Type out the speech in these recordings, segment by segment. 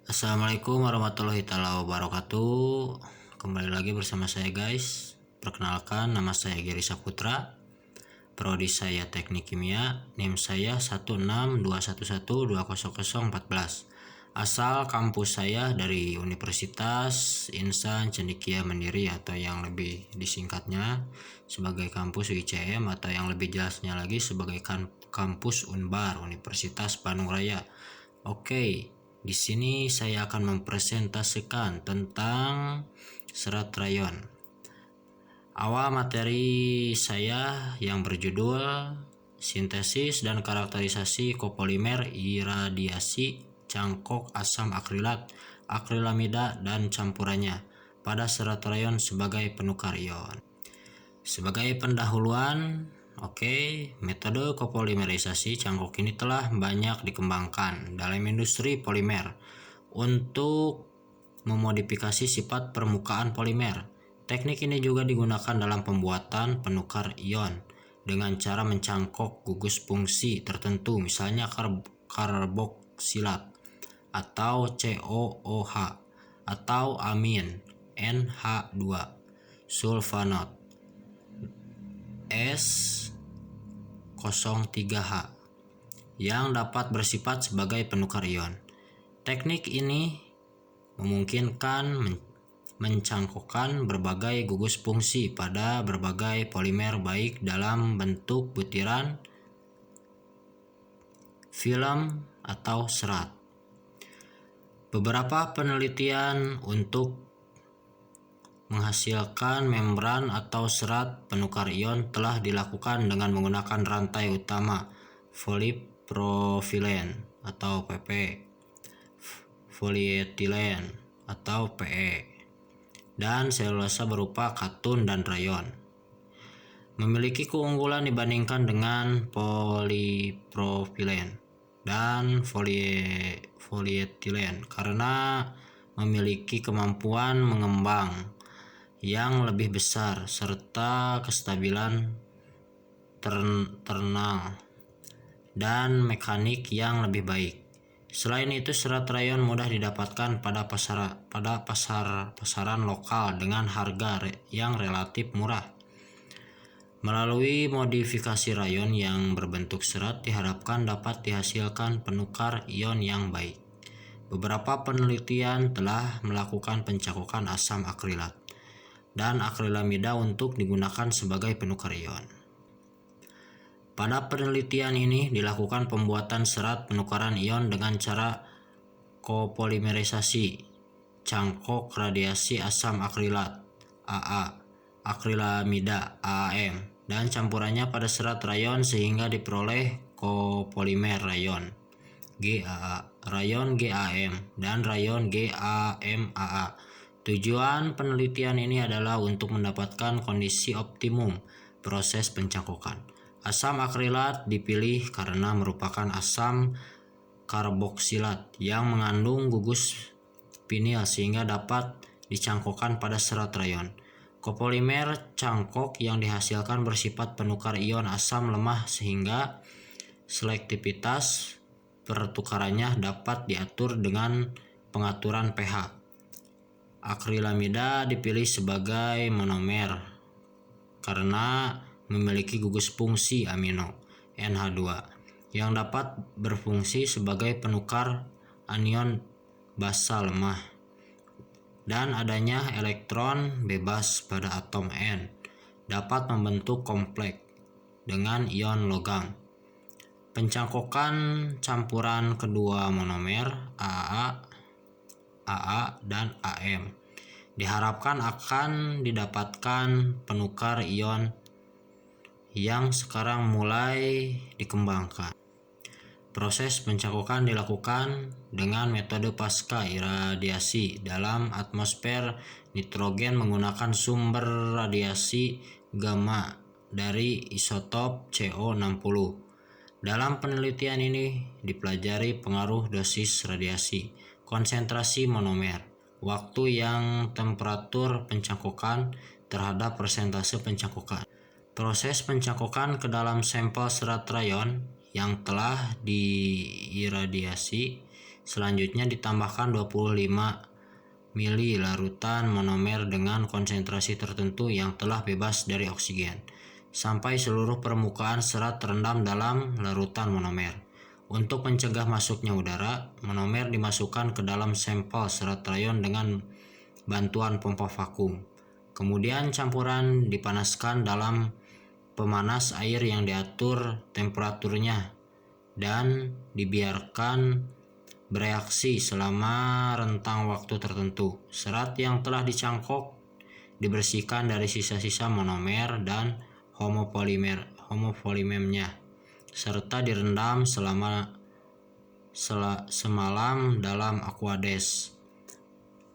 Assalamualaikum warahmatullahi wabarakatuh. Kembali lagi bersama saya guys. Perkenalkan, nama saya Giri Saputra. Prodi saya Teknik Kimia. NIM saya 16211200014. Asal kampus saya dari Universitas Insan Cendekia Mandiri atau yang lebih disingkatnya sebagai kampus UICM atau yang lebih jelasnya lagi sebagai kampus Unbar Universitas Bandung Raya. Oke. Di sini saya akan mempresentasikan tentang serat rayon. Awal materi saya yang berjudul sintesis dan karakterisasi kopolimer iradiasi cangkok asam akrilat, akrilamida dan campurannya pada serat rayon sebagai penukar ion. Sebagai pendahuluan, metode kopolimerisasi cangkok ini telah banyak dikembangkan dalam industri polimer untuk memodifikasi sifat permukaan polimer. Teknik ini juga digunakan dalam pembuatan penukar ion dengan cara mencangkok gugus fungsi tertentu, misalnya karboksilat atau COOH atau amin NH2 sulfanat S03H yang dapat bersifat sebagai penukar ion. Teknik ini memungkinkan mencangkokkan berbagai gugus fungsi pada berbagai polimer baik dalam bentuk butiran, film, atau serat. Beberapa penelitian untuk menghasilkan membran atau serat penukar ion telah dilakukan dengan menggunakan rantai utama polipropilen atau PP, polietilen atau PE, dan selulosa berupa katun dan rayon. Memiliki keunggulan dibandingkan dengan polipropilen dan polietilen karena memiliki kemampuan mengembang yang lebih besar serta kestabilan thermal dan mekanik yang lebih baik. Selain itu, serat rayon mudah didapatkan pada pasaran lokal dengan harga yang relatif murah. Melalui modifikasi rayon yang berbentuk serat diharapkan dapat dihasilkan penukar ion yang baik. Beberapa penelitian telah melakukan pencangkokan asam akrilat dan akrilamida untuk digunakan sebagai penukar ion. Pada penelitian ini dilakukan pembuatan serat penukaran ion dengan cara kopolimerisasi cangkok radiasi asam akrilat AA, akrilamida AAM, dan campurannya pada serat rayon sehingga diperoleh kopolimer rayon GAA, rayon GAM, dan rayon GAMAA. Tujuan penelitian ini adalah untuk mendapatkan kondisi optimum proses pencangkokan. Asam akrilat dipilih karena merupakan asam karboksilat yang mengandung gugus vinil sehingga dapat dicangkokkan pada serat rayon. Kopolimer cangkok yang dihasilkan bersifat penukar ion asam lemah sehingga selektivitas pertukarannya dapat diatur dengan pengaturan pH. Akrilamida dipilih sebagai monomer karena memiliki gugus fungsi amino NH2 yang dapat berfungsi sebagai penukar anion basa lemah, dan adanya elektron bebas pada atom N dapat membentuk kompleks dengan ion logam. Pencangkokan campuran kedua monomer AA dan AM diharapkan akan didapatkan penukar ion yang sekarang mulai dikembangkan. Proses pencangkokan dilakukan dengan metode pasca iradiasi dalam atmosfer nitrogen menggunakan sumber radiasi gamma dari isotop CO60. Dalam penelitian ini dipelajari pengaruh dosis radiasi, konsentrasi monomer, waktu yang temperatur pencangkokan terhadap persentase pencangkokan. Proses pencangkokan ke dalam sampel serat rayon yang telah diiradiasi Selanjutnya ditambahkan 25 mili larutan monomer dengan konsentrasi tertentu yang telah bebas dari oksigen, sampai seluruh permukaan serat terendam dalam larutan monomer. Untuk mencegah masuknya udara, monomer dimasukkan ke dalam sampel serat rayon dengan bantuan pompa vakum. Kemudian campuran dipanaskan dalam pemanas air yang diatur temperaturnya dan dibiarkan bereaksi selama rentang waktu tertentu. Serat yang telah dicangkok dibersihkan dari sisa-sisa monomer dan homopolimernya serta direndam semalam dalam Aquades.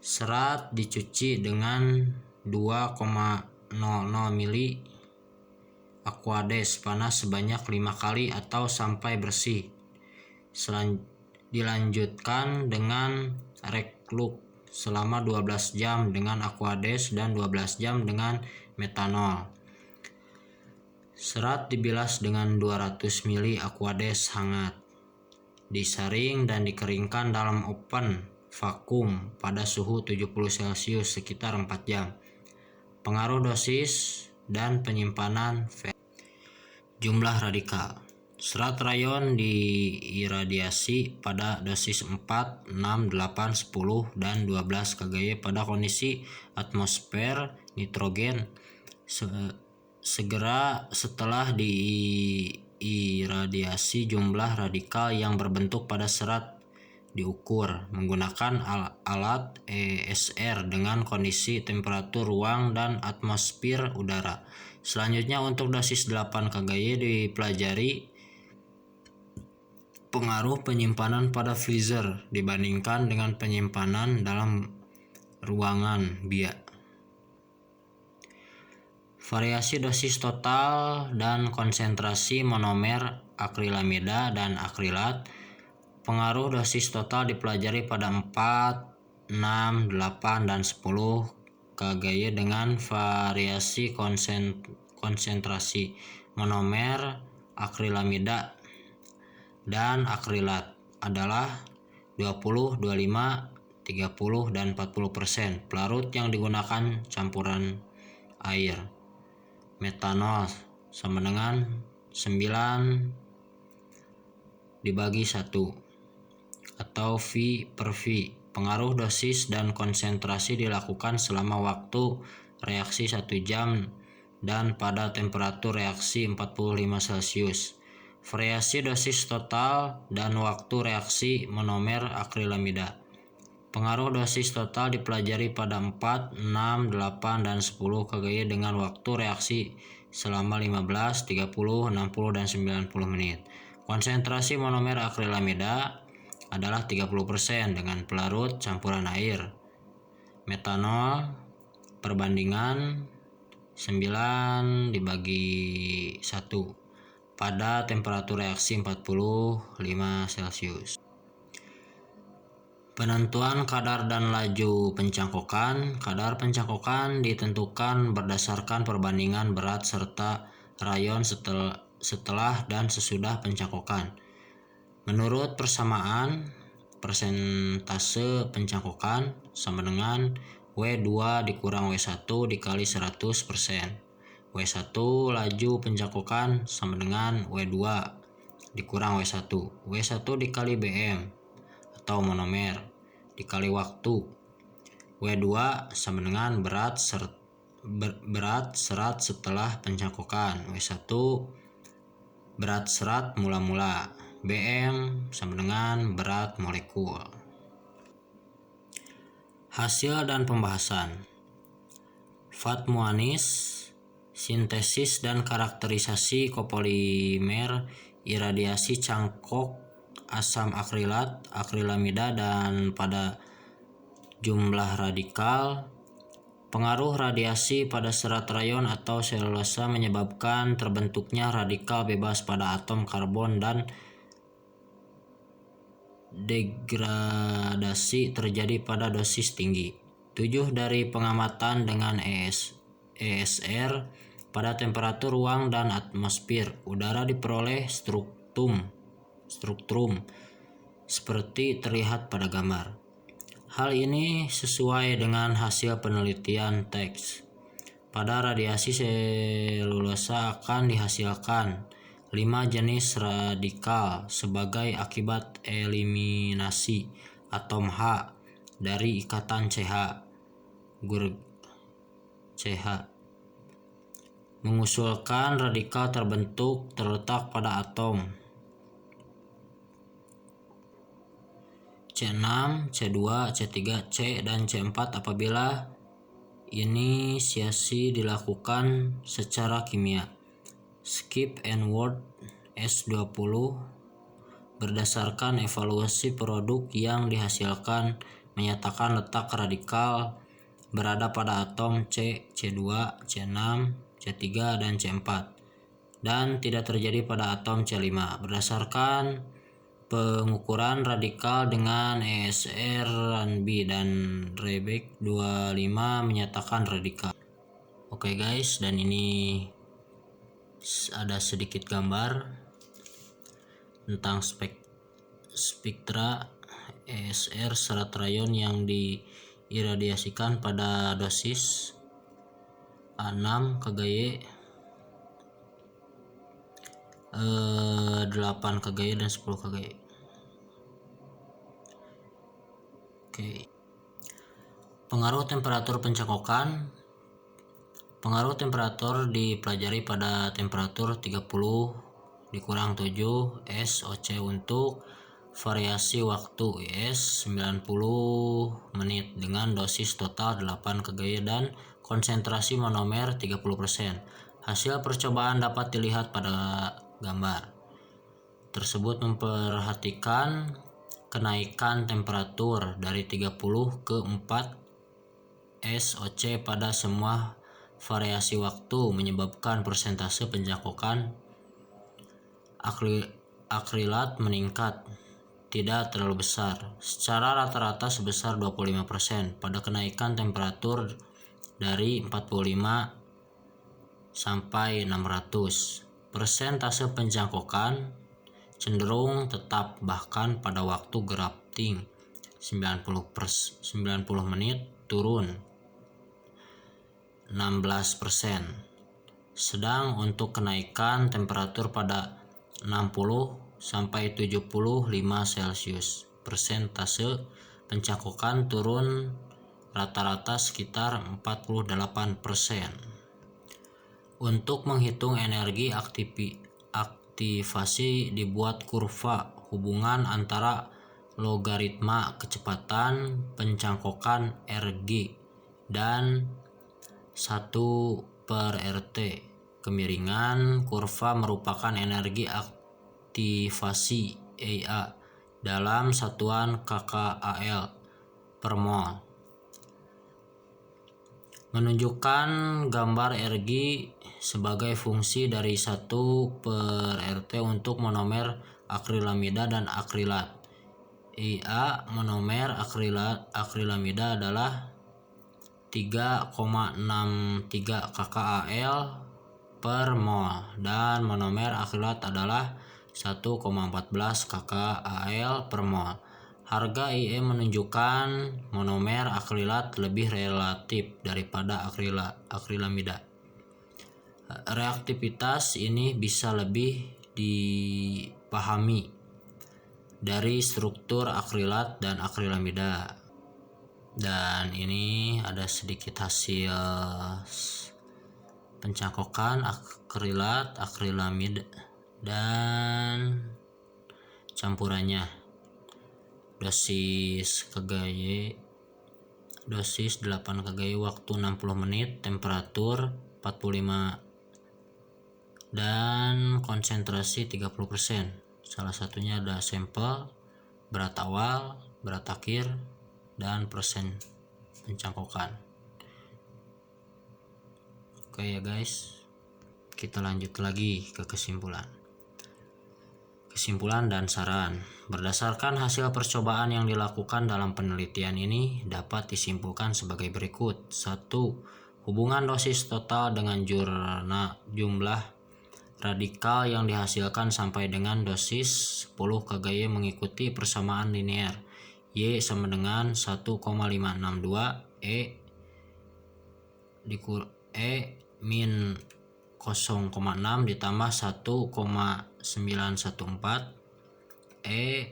Serat dicuci dengan 2,00 mili Aquades panas sebanyak 5 kali atau sampai bersih. Dilanjutkan dengan rekluk selama 12 jam dengan Aquades dan 12 jam dengan metanol. Serat dibilas dengan 200 mili Aquades hangat, disaring dan dikeringkan dalam oven vakum pada suhu 70 Celcius sekitar 4 jam. Pengaruh dosis dan penyimpanan jumlah radikal. Serat rayon diiradiasi pada dosis 4, 6, 8, 10, dan 12 kGy pada kondisi atmosfer nitrogen. Segera setelah diiradiasi, jumlah radikal yang berbentuk pada serat diukur menggunakan alat ESR dengan kondisi temperatur ruang dan atmosfer udara. Selanjutnya untuk dosis 8 kGy dipelajari pengaruh penyimpanan pada freezer dibandingkan dengan penyimpanan dalam ruangan biak. Variasi dosis total dan konsentrasi monomer akrilamida dan akrilat. Pengaruh dosis total dipelajari pada 4, 6, 8, dan 10 kGy dengan variasi konsentrasi monomer akrilamida dan akrilat adalah 20, 25, 30, dan 40%. Pelarut yang digunakan campuran air. Metanol sama dengan 9 dibagi 1 atau V/V. Pengaruh dosis dan konsentrasi dilakukan selama waktu reaksi 1 jam dan pada temperatur reaksi 45 Celcius. Variasi dosis total dan waktu reaksi monomer akrilamida. Pengaruh dosis total dipelajari pada 4, 6, 8, dan 10 kGy dengan waktu reaksi selama 15, 30, 60, dan 90 menit. Konsentrasi monomer akrilamida adalah 30% dengan pelarut campuran air. Metanol perbandingan 9 dibagi 1 pada temperatur reaksi 45 Celcius. Penentuan kadar dan laju pencangkokan. Kadar pencangkokan ditentukan berdasarkan perbandingan berat serta rayon setelah dan sesudah pencangkokan. Menurut persamaan, persentase pencangkokan sama dengan W2 dikurang W1 dikali 100%. W1 laju pencangkokan sama dengan W2 dikurang W1. W1 dikali BM atau monomer dikali waktu. W2 sama dengan berat serat setelah pencangkokan. W1 berat serat mula-mula. BM sama dengan berat molekul. Hasil dan pembahasan. Fatmuanis, sintesis dan karakterisasi kopolimer iradiasi cangkok asam akrilat, akrilamida dan pada jumlah radikal. Pengaruh radiasi pada serat rayon atau selulosa menyebabkan terbentuknya radikal bebas pada atom karbon dan degradasi terjadi pada dosis tinggi. 7 dari pengamatan dengan ESR pada temperatur ruang dan atmosfer udara diperoleh spektrum seperti terlihat pada gambar. Hal ini sesuai dengan hasil penelitian teks. Pada radiasi selulosa akan dihasilkan 5 jenis radikal sebagai akibat eliminasi atom H dari ikatan CH. Mengusulkan radikal terletak pada atom C6, C2, C3, C, dan C4 apabila inisiasi dilakukan secara kimia. Skip and Word S20 berdasarkan evaluasi produk yang dihasilkan menyatakan letak radikal berada pada atom C, C2, C6, C3, dan C4 dan tidak terjadi pada atom C5 berdasarkan pengukuran radikal dengan ESR-B dan Rebeck 25 menyatakan radikal. Oke guys, dan ini ada sedikit gambar tentang spektra ESR serat rayon yang diiradiasikan pada dosis 6 kGy, 8 kGy, dan 10 kGy. Oke. Pengaruh temperatur pencangkokan. Pengaruh temperatur dipelajari pada temperatur 30 dikurang 7 SOC untuk variasi waktu IS 90 menit dengan dosis total 8 kGy dan konsentrasi monomer 30%. Hasil percobaan dapat dilihat pada gambar tersebut. Memperhatikan kenaikan temperatur dari 30 ke 4 SOC pada semua variasi waktu menyebabkan persentase pencangkokan akrilat meningkat tidak terlalu besar, secara rata-rata sebesar 25% pada kenaikan temperatur dari 45 sampai 600. Persentase pencangkokan cenderung tetap bahkan pada waktu grafting 90 menit turun 16%. Sedang untuk kenaikan temperatur pada 60 sampai 75 Celcius, persentase pencangkokan turun rata-rata sekitar 48%. Untuk menghitung energi aktivasi dibuat kurva hubungan antara logaritma kecepatan pencangkokan Rg dan 1/RT. Kemiringan kurva merupakan energi aktivasi EA dalam satuan kcal per mol. Menunjukkan gambar Rg sebagai fungsi dari 1/RT untuk monomer akrilamida dan akrilat. IA monomer akrilamida adalah 3,63 kcal per mol dan monomer akrilat adalah 1,14 kcal per mol. Harga IE menunjukkan monomer akrilat lebih relatif daripada akrilamida. Reaktivitas ini bisa lebih dipahami dari struktur akrilat dan akrilamida. Dan ini ada sedikit hasil pencangkokan akrilat, akrilamida dan campurannya. Dosis 8 kGy waktu 60 menit, temperatur 45 dan konsentrasi 30%. Salah satunya ada sampel, berat awal, berat akhir, dan persen pencangkokan. Oke ya guys, kita lanjut lagi ke kesimpulan dan saran. Berdasarkan hasil percobaan yang dilakukan dalam penelitian ini dapat disimpulkan sebagai berikut. 1. Hubungan dosis total dengan jumlah radikal yang dihasilkan sampai dengan dosis 10 kGy mengikuti persamaan linear. Y sama dengan 1,562 min 0,6 ditambah 1,914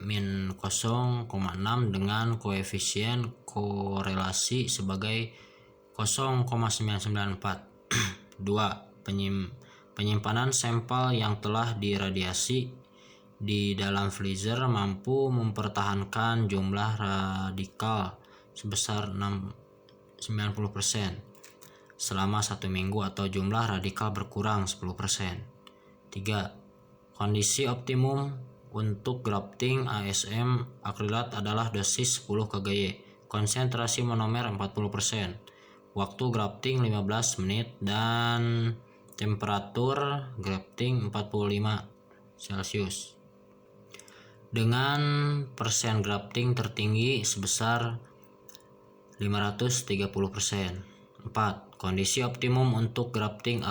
min 0,6 dengan koefisien korelasi sebagai 0,994. 2. Penyimpanan sampel yang telah diradiasi di dalam freezer mampu mempertahankan jumlah radikal sebesar 90% selama 1 minggu atau jumlah radikal berkurang 10%. 3. Kondisi optimum untuk grafting ASM akrilat adalah dosis 10 kGy, konsentrasi monomer 40%, waktu grafting 15 menit, dan temperatur grafting 45 Celcius. Dengan persen grafting tertinggi sebesar 530%. 4. Kondisi optimum untuk grafting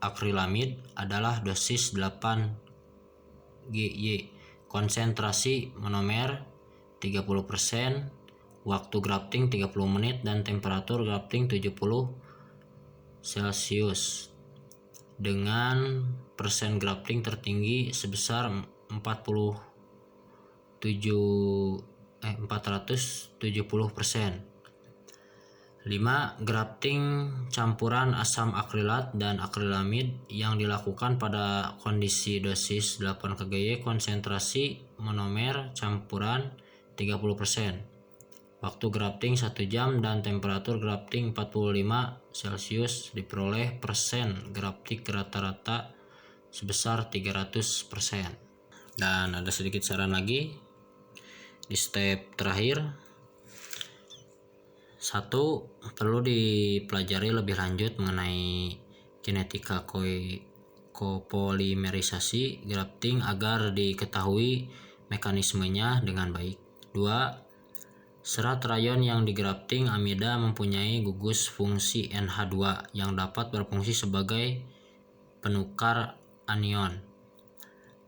akrilamid adalah dosis 8 GY, konsentrasi monomer 30%, waktu grafting 30 menit, dan temperatur grafting 70 Celcius. Dengan persen grafting tertinggi sebesar 470%. 5. Grafting campuran asam akrilat dan akrilamid yang dilakukan pada kondisi dosis 8 kGy, konsentrasi monomer campuran 30%, waktu grafting 1 jam, dan temperatur grafting 45 Celcius. Diperoleh persen grafting rata-rata sebesar 300%. Dan ada sedikit saran lagi di step terakhir. 1. Perlu dipelajari lebih lanjut mengenai kinetika kopolimerisasi grafting agar diketahui mekanismenya dengan baik. 2. Serat rayon yang digrafting amida mempunyai gugus fungsi NH2 yang dapat berfungsi sebagai penukar anion.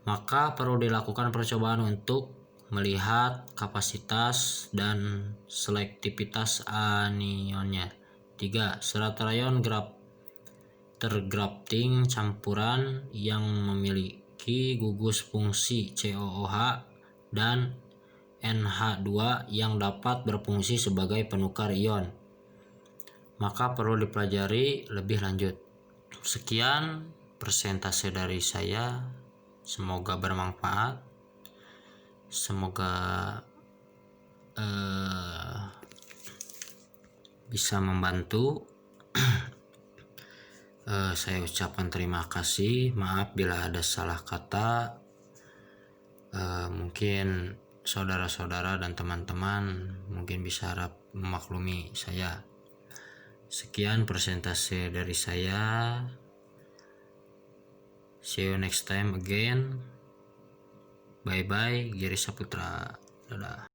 Maka perlu dilakukan percobaan untuk melihat kapasitas dan selektivitas anionnya. 3. Serat rayon tergrafting campuran yang memiliki gugus fungsi COOH dan NH2 yang dapat berfungsi sebagai penukar ion, maka perlu dipelajari lebih lanjut. Sekian persentase dari saya, semoga bermanfaat. Semoga bisa membantu. Saya ucapkan terima kasih. Maaf bila ada salah kata. Mungkin saudara-saudara dan teman-teman mungkin bisa harap memaklumi saya. Sekian persentase dari saya. See you next time again. Bye bye, Giri Saputra. Dadah.